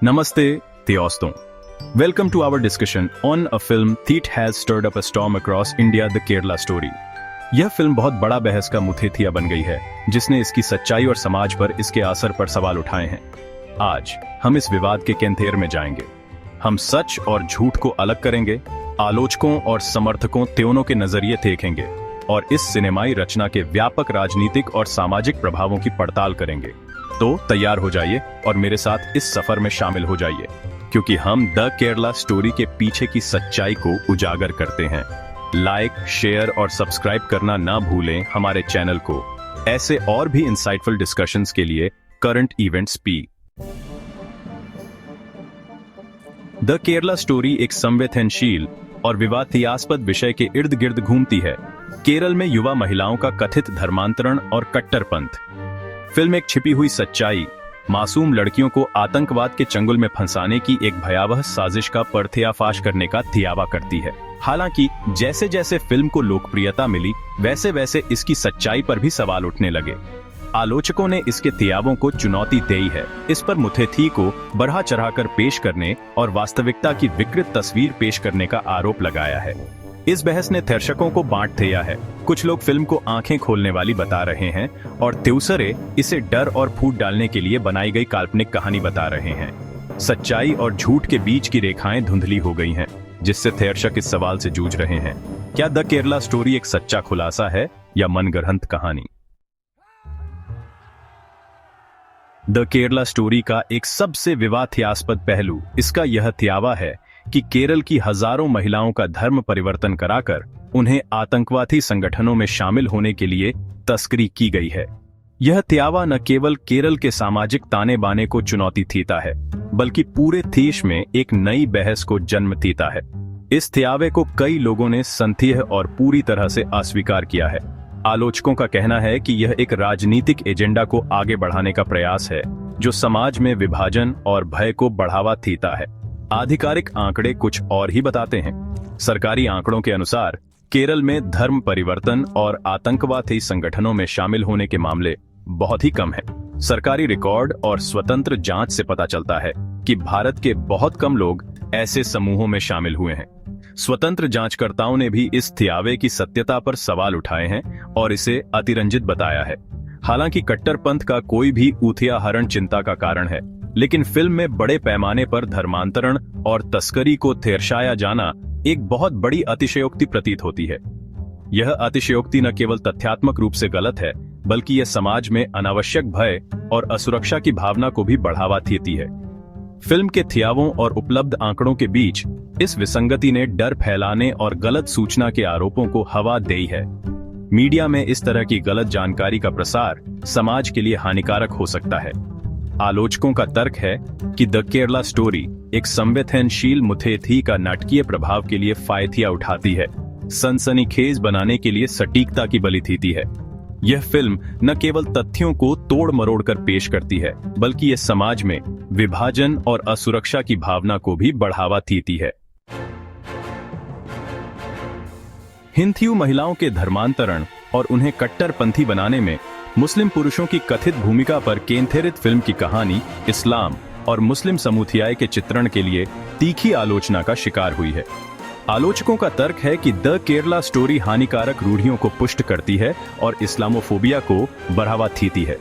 Namaste, दोस्तों. Welcome to our discussion on a film that has stirred up a storm across India, the Kerala Story. यह film बहुत बड़ा बहस का मुथेथिया बन गई है, जिसने इसकी सच्चाई और समाज पर इसके असर पर सवाल उठाए हैं. आज हम इस विवाद के केंद्र में जाएंगे. हम सच और झूठ को अलग करेंगे, आलोचकों और समर्थकों दोनों के नजरिए देखेंगे और इस सिनेमाई रचना के व्यापक राजनीतिक और सामाजिक प्रभावों की पड़ताल करेंगे. तो तैयार हो जाइए और मेरे साथ इस सफर में शामिल हो जाइए, क्योंकि हम द केरला स्टोरी के पीछे की सच्चाई को उजागर करते हैं. लाइक, शेयर और सब्सक्राइब करना ना भूलें हमारे चैनल को. ऐसे और भी इंसाइटफुल डिस्कशंस के लिए current events P. The Kerala story एक संवेदनशील और विवादास्पद विषय के इर्द गिर्द घूमती है. केरल में युवा महिलाओं का कथित धर्मांतरण और कट्टरपंथ. फिल्म एक छिपी हुई सच्चाई, मासूम लड़कियों को आतंकवाद के चंगुल में फंसाने की एक भयावह साजिश का पर्दाफाश करने का दावा करती है. हालांकि जैसे जैसे फिल्म को लोकप्रियता मिली, वैसे वैसे इसकी सच्चाई पर भी सवाल उठने लगे. आलोचकों ने इसके दावों को चुनौती दी है, इस पर मुथेथी को बढ़ा चढ़ाकर पेश करने और वास्तविकता की विकृत तस्वीर पेश करने का आरोप लगाया है. इस बहस ने दर्शकों को बांट दिया है. कुछ लोग फिल्म को आंखें खोलने वाली बता रहे हैं और दूसरे इसे डर और फूट डालने के लिए बनाई गई काल्पनिक कहानी बता रहे हैं. सच्चाई और झूठ के बीच की रेखाएं धुंधली हो गई हैं, जिससे दर्शक इस सवाल से जूझ रहे हैं, क्या द केरला स्टोरी एक सच्चा खुलासा है या मनगढ़ंत कहानी. द केरला स्टोरी का एक सबसे विवादास्पद पहलू इसका यह दावा है कि केरल की हजारों महिलाओं का धर्म परिवर्तन कराकर उन्हें आतंकवादी संगठनों में शामिल होने के लिए तस्करी की गई है. यह दावा न केवल केरल के सामाजिक ताने बाने को चुनौती देता है, बल्कि पूरे देश में एक नई बहस को जन्म देता है. इस दावे को कई लोगों ने संदेह और पूरी तरह से अस्वीकार किया है. आलोचकों का कहना है कि यह एक राजनीतिक एजेंडा को आगे बढ़ाने का प्रयास है, जो समाज में विभाजन और भय को बढ़ावा देता है. आधिकारिक आंकड़े कुछ और ही बताते हैं. सरकारी आंकड़ों के अनुसार केरल में धर्म परिवर्तन और आतंकवादी संगठनों में शामिल होने के मामले बहुत ही कम हैं. सरकारी रिकॉर्ड और स्वतंत्र जांच से पता चलता है कि भारत के बहुत कम लोग ऐसे समूहों में शामिल हुए हैं. स्वतंत्र जांचकर्ताओं ने भी इस दावे की सत्यता पर सवाल उठाए हैं और इसे अतिरंजित बताया है. हालांकि कट्टरपंथ का कोई भी उदाहरण चिंता का कारण है, लेकिन फिल्म में बड़े पैमाने पर धर्मांतरण और तस्करी को दर्शाया जाना एक बहुत बड़ी अतिशयोक्ति प्रतीत होती है. यह अतिशयोक्ति न केवल तथ्यात्मक रूप से गलत है, बल्कि यह समाज में अनावश्यक भय और असुरक्षा की भावना को भी बढ़ावा देती है. फिल्म के दावों और उपलब्ध आंकड़ों के बीच इस विसंगति ने डर फैलाने और गलत सूचना के आरोपों को हवा दी है. मीडिया में इस तरह की गलत जानकारी का प्रसार समाज के लिए हानिकारक हो सकता है. आलोचकों का तर्क है कि द केरला स्टोरी एक संवेदनशील मुथेथी का नाटकीय प्रभाव के लिए फायदा उठाती है, सनसनीखेज बनाने के लिए सटीकता की बलि देती है. यह फिल्म न केवल तथ्यों को तोड़ मरोड़ कर पेश करती है, बल्कि यह समाज में विभाजन और असुरक्षा की भावना को भी बढ़ावा देती है. हिंदू महिलाओं के धर्मांतरण और उन्हें कट्टरपंथी बनाने में मुस्लिम पुरुषों की कथित भूमिका पर केंद्रित फिल्म की कहानी इस्लाम और मुस्लिम समुदाय के चित्रण के लिए तीखी आलोचना का शिकार हुई है. आलोचकों का तर्क है कि द केरला स्टोरी हानिकारक रूढ़ियों को पुष्ट करती है और इस्लामोफोबिया को बढ़ावा देती है.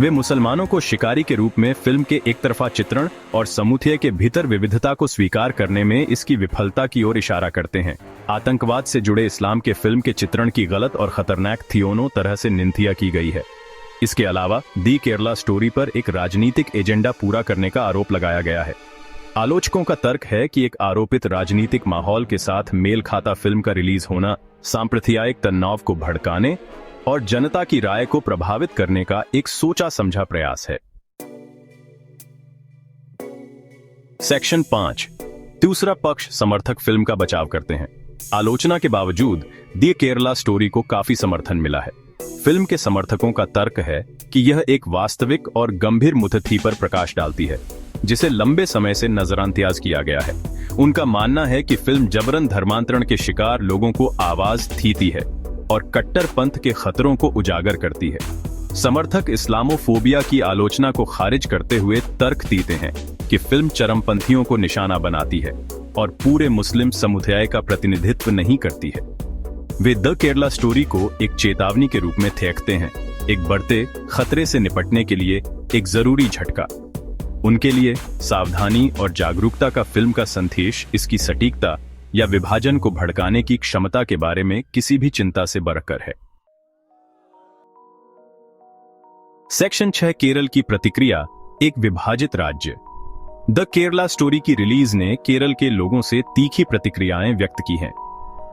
वे मुसलमानों को शिकारी के रूप में फिल्म के एक तरफा चित्रण और समुदाय के भीतर विविधता को स्वीकार करने में इसकी विफलता की ओर इशारा करते हैं. आतंकवाद से जुड़े इस्लाम के फिल्म के चित्रण की गलत और खतरनाक दोनों तरह से निंदा की गई है. इसके अलावा दी केरला स्टोरी पर एक राजनीतिक एजेंडा पूरा करने का आरोप लगाया गया है. आलोचकों का तर्क है कि एक आरोपित राजनीतिक माहौल के साथ मेल खाता फिल्म का रिलीज होना सांप्रदायिक तनाव को भड़काने और जनता की राय को प्रभावित करने का एक सोचा समझा प्रयास है. सेक्शन 5. दूसरा पक्ष समर्थक फिल्म का बचाव करते हैं. आलोचना के बावजूद दी केरला स्टोरी को काफी समर्थन मिला है. फिल्म के समर्थकों का तर्क है कि यह एक वास्तविक और गंभीर मुथ्थी पर प्रकाश डालती है, जिसे लंबे समय से नजरअंदाज किया गया है. उनका मानना है कि फिल्म जबरन धर्मांतरण के शिकार लोगों को आवाज देती है और कट्टरपंथ के खतरों को उजागर करती है. समर्थक इस्लामोफोबिया की आलोचना को खारिज करते हुए तर्क देते हैं कि फिल्म चरमपंथियों को निशाना बनाती है और पूरे मुस्लिम समुदाय का प्रतिनिधित्व नहीं करती है। वे द केरला स्टोरी को एक चेतावनी के रूप में देखते हैं, एक बढ़ते खतरे से निपटने के लिए एक जरूरी झटका। उनके लिए सावधानी और जागरूकता का फिल्म का संदेश इसकी सटीकता या विभाजन को भड़काने की क्षमता के बारे में किसी भी चिंता से बरकर है। सेक्शन 6 केरल की प्रतिक्रिया, एक विभाजित राज्य। द केरला स्टोरी की रिलीज ने केरल के लोगों से तीखी प्रतिक्रियाएं व्यक्त की हैं।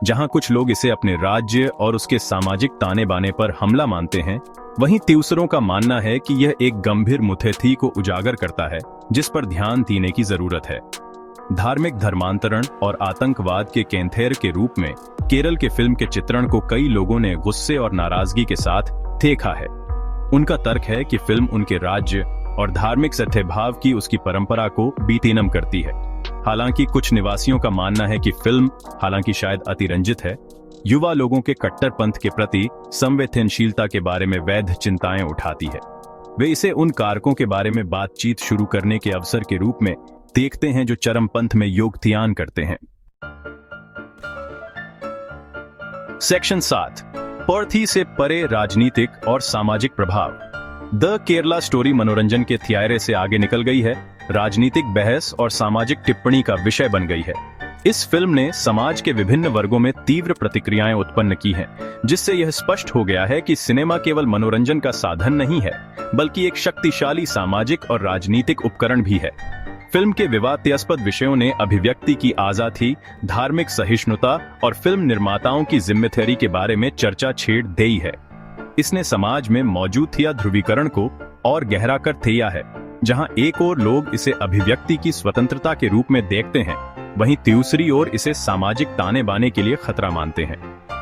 जहां कुछ लोग इसे अपने राज्य और उसके सामाजिक ताने बाने पर हमला मानते हैं, वहीं तीसरों का मानना है कि यह एक गंभीर मुद्दे को उजागर करता है जिस पर ध्यान देने की जरूरत है। धार्मिक धर्मांतरण और आतंकवाद के केंद्र के रूप में केरल के फिल्म के चित्रण को कई लोगों ने गुस्से और नाराजगी के साथ देखा है। उनका तर्क है कि फिल्म उनके राज्य और धार्मिक सद्भाव की उसकी परंपरा को बेनकाब करती है। हालांकि कुछ निवासियों का मानना है कि फिल्म, हालांकि शायद अतिरंजित है, युवा लोगों के कट्टरपंथ के प्रति संवेदनशीलता के बारे में वैध चिंताएं उठाती है। वे इसे उन कारकों के बारे में बातचीत शुरू करने के अवसर के रूप में देखते हैं जो चरमपंथ में योगदान करते हैं। सेक्शन 7 पर्थी से परे राजनीतिक और सामाजिक प्रभाव। द केरला स्टोरी मनोरंजन के थियारे से आगे निकल गई है, राजनीतिक बहस और सामाजिक टिप्पणी का विषय बन गई है। इस फिल्म ने समाज के विभिन्न वर्गों में तीव्र प्रतिक्रियाएं उत्पन्न की हैं, जिससे यह स्पष्ट हो गया है कि सिनेमा केवल मनोरंजन का साधन नहीं है, बल्कि एक शक्तिशाली सामाजिक और राजनीतिक उपकरण भी है। फिल्म के विवादास्पद विषयों ने अभिव्यक्ति की आजादी, धार्मिक सहिष्णुता और फिल्म निर्माताओं की जिम्मेदारी के बारे में चर्चा छेड़ दी है। इसने समाज में मौजूद थिया ध्रुवीकरण को और गहरा कर दिया है। जहां एक ओर लोग इसे अभिव्यक्ति की स्वतंत्रता के रूप में देखते हैं, वहीं दूसरी ओर इसे सामाजिक ताने बाने के लिए खतरा मानते हैं।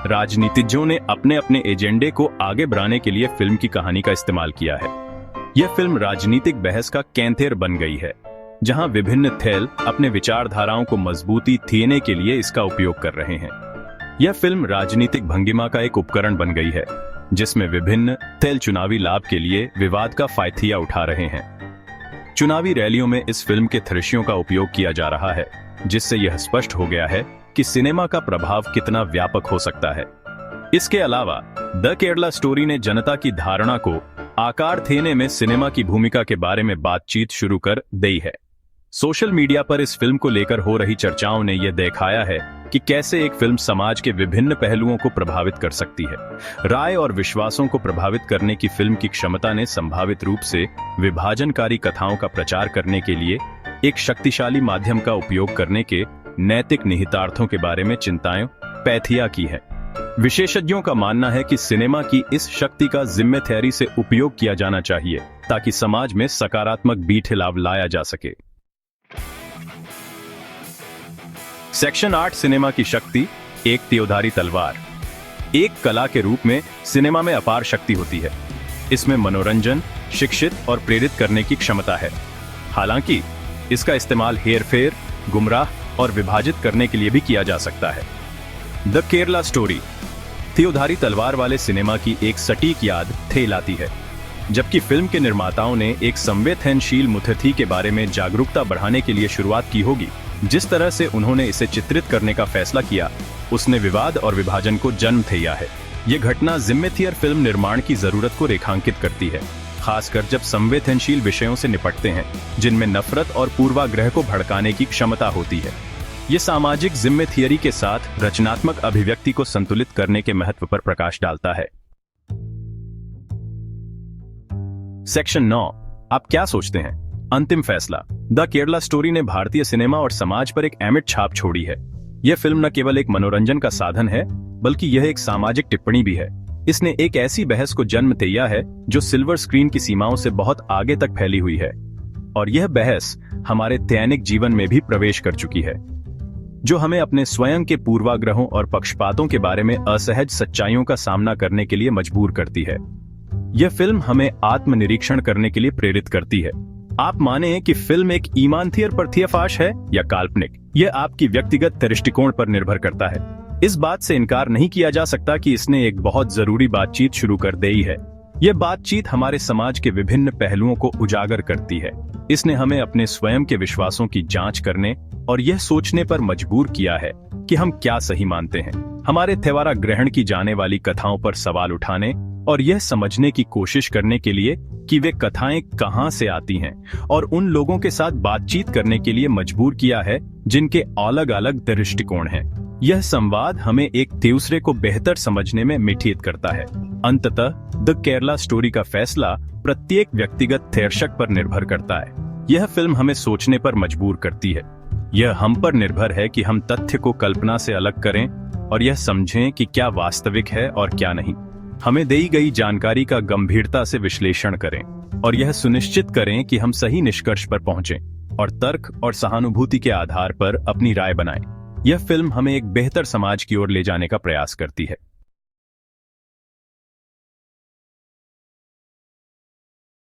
राजनीतिज्ञों ने अपने अपने एजेंडे को आगे बढ़ाने के लिए फिल्म की कहानी का इस्तेमाल किया है। यह फिल्म राजनीतिक बहस का केंद्र बन गई है, जहां विभिन्न थैल अपने विचारधाराओं को मजबूती देने के लिए इसका उपयोग कर रहे हैं। यह फिल्म राजनीतिक भंगिमा का एक उपकरण बन गई है, जिसमें विभिन्न थैल चुनावी लाभ के लिए विवाद का फायदा उठा रहे हैं। चुनावी रैलियों में इस फिल्म के दृश्यों का उपयोग किया जा रहा है, जिससे यह स्पष्ट हो गया है कि सिनेमा का प्रभाव कितना व्यापक हो सकता है। इसके अलावा द केरला स्टोरी ने जनता की धारणा को आकार देने में सिनेमा की भूमिका के बारे में बातचीत शुरू कर दी है। सोशल मीडिया पर इस फिल्म को लेकर हो रही चर्चाओं ने यह दिखाया है कि कैसे एक फिल्म समाज के विभिन्न पहलुओं को प्रभावित कर सकती है। राय और विश्वासों को प्रभावित करने की फिल्म की क्षमता ने संभावित रूप से विभाजनकारी कथाओं का प्रचार करने के लिए एक शक्तिशाली माध्यम का उपयोग करने के नैतिक निहितार्थों के बारे में चिंताएं पैदा की है। विशेषज्ञों का मानना है कि सिनेमा की इस शक्ति का जिम्मेदारी से उपयोग किया जाना चाहिए ताकि समाज में सकारात्मक बदलाव लाया जा सके। सेक्शन 8 सिनेमा की शक्ति, एक त्योधारी तलवार। एक कला के रूप में सिनेमा में अपार शक्ति होती है। इसमें मनोरंजन, शिक्षित और प्रेरित करने की क्षमता है। हालांकि इसका इस्तेमाल हेरफेर, गुमराह और विभाजित करने के लिए भी किया जा सकता है। द केरला स्टोरी त्योधारी तलवार वाले सिनेमा की एक सटीक याद दिलाती है। जबकि फिल्म के निर्माताओं ने एक संवेदनशील मुद्दे के बारे में जागरूकता बढ़ाने के लिए शुरुआत की होगी, जिस तरह से उन्होंने इसे चित्रित करने का फैसला किया, उसने विवाद और विभाजन को जन्म दिया है। ये घटना जिम्मेदार फिल्म निर्माण की जरूरत को रेखांकित करती है, खासकर जब संवेदनशील विषयों से निपटते हैं जिनमें नफरत और पूर्वाग्रह को भड़काने की क्षमता होती है। ये सामाजिक जिम्मेदारी के साथ रचनात्मक अभिव्यक्ति को संतुलित करने के महत्व पर प्रकाश डालता है। सेक्शन 9 आप क्या सोचते हैं? अंतिम फैसला। द केरला स्टोरी ने भारतीय सिनेमा और समाज पर एक अमिट छाप छोड़ी है। यह फिल्म न केवल एक मनोरंजन का साधन है, बल्कि यह एक सामाजिक टिप्पणी भी है। इसने एक ऐसी बहस को जन्म दिया है जो सिल्वर स्क्रीन की सीमाओं से बहुत आगे तक फैली हुई है, और यह बहस हमारे दैनिक जीवन में भी प्रवेश कर चुकी है, जो हमें अपने स्वयं के पूर्वाग्रहों और पक्षपातों के बारे में असहज सच्चाइयों का सामना करने के लिए मजबूर करती है। यह फिल्म हमें आत्मनिरीक्षण करने के लिए प्रेरित करती है। आप माने कि फिल्म एक ईमानदार पर्दाफाश है या काल्पनिक, यह आपकी व्यक्तिगत दृष्टिकोण पर निर्भर करता है। इस बात से इनकार नहीं किया जा सकता कि इसने एक बहुत जरूरी बातचीत शुरू कर दी है। यह बातचीत हमारे समाज के विभिन्न पहलुओं को उजागर करती है। इसने हमें अपने स्वयं के विश्वासों की जांच करने और यह सोचने पर मजबूर किया है कि हम क्या सही मानते हैं। हमारे त्योहार ग्रहण की जाने वाली कथाओं पर सवाल उठाने और यह समझने की कोशिश करने के लिए कि वे कथाएं कहां से आती हैं, और उन लोगों के साथ बातचीत करने के लिए मजबूर किया है जिनके अलग अलग दृष्टिकोण हैं। यह संवाद हमें एक दूसरे को बेहतर समझने में मिठित करता है। अंततः द केरला स्टोरी का फैसला प्रत्येक व्यक्तिगत दर्शक पर निर्भर करता है। यह फिल्म हमें सोचने पर मजबूर करती है। यह हम पर निर्भर है कि हम तथ्य को कल्पना से अलग करें और यह समझें कि क्या वास्तविक है और क्या नहीं। हमें दी गई जानकारी का गंभीरता से विश्लेषण करें और यह सुनिश्चित करें कि हम सही निष्कर्ष पर पहुंचें और तर्क और सहानुभूति के आधार पर अपनी राय बनाएं। यह फिल्म हमें एक बेहतर समाज की ओर ले जाने का प्रयास करती है।